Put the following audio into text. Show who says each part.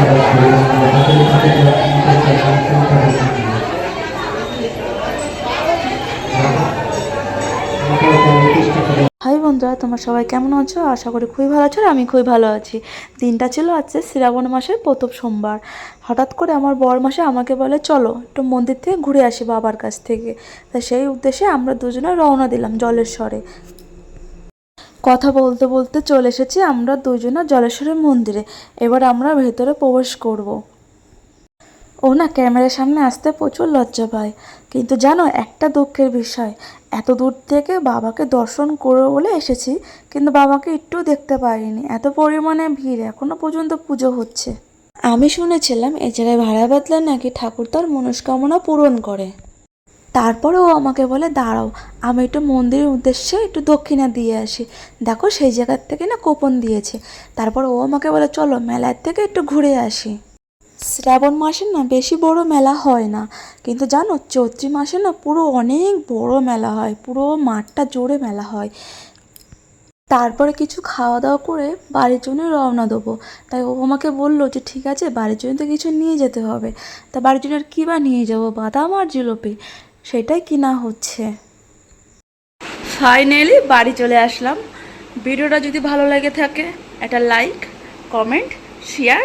Speaker 1: High বন্ধুরা, তোমরা সবাই কেমন আছো? আশা করি খুবই ভালো আছো। আর আমি খুবই ভালো আছি। দিনটা ছিল আজকে শ্রাবণ মাসের প্রথম সোমবার। হঠাৎ করে আমার বর মাসে আমাকে বলে চলো একটু মন্দির থেকে ঘুরে আসি বাবার কাছ থেকে। তা সেই উদ্দেশ্যে আমরা দুজনে রওনা দিলাম জলেশ্বরে। কথা বলতে বলতে চলে এসেছি আমরা দুজনে জলেশ্বরের মন্দিরে। এবার আমরা ভেতরে প্রবেশ করব। ও না ক্যামেরার সামনে আসতে প্রচুর লজ্জা পায়, কিন্তু জানো একটা দুঃখের বিষয়, এত দূর থেকে বাবাকে দর্শন করে বলে এসেছি, কিন্তু বাবাকে একটু দেখতে পারিনি। এত পরিমাণে ভিড়, এখনো পর্যন্ত পুজো হচ্ছে। আমি শুনেছিলাম এই জায়গায় ভাড়া বাঁধলে নাকি ঠাকুর তার মনস্কামনা পূরণ করে। তারপরে ও আমাকে বলে দাঁড়াও, আমি একটু মন্দিরের উদ্দেশ্যে একটু দক্ষিণা দিয়ে আসি। দেখো সেই জায়গার থেকে না কুপন দিয়েছে। তারপর ও আমাকে বলে চলো মেলার থেকে একটু ঘুরে আসি। শ্রাবণ মাসে না বেশি বড় মেলা হয় না, কিন্তু জানো চৈত্র মাসে না পুরো অনেক বড় মেলা হয়, পুরো মাঠটা জুড়ে মেলা হয়। তারপরে কিছু খাওয়া দাওয়া করে বাড়ির জন্য রওনা দেবো। তাই ও আমাকে বললো যে ঠিক আছে, বাড়ির জন্য তো কিছু নিয়ে যেতে হবে। তা বাড়ির জন্য আর কী বা নিয়ে যাবো, বাদাম আর জিলিপি, সেটাই কিনা হচ্ছে। ফাইনালি বাড়ি চলে আসলাম। ভিডিওটা যদি ভালো লেগে থাকে একটা লাইক, কমেন্ট, শেয়ার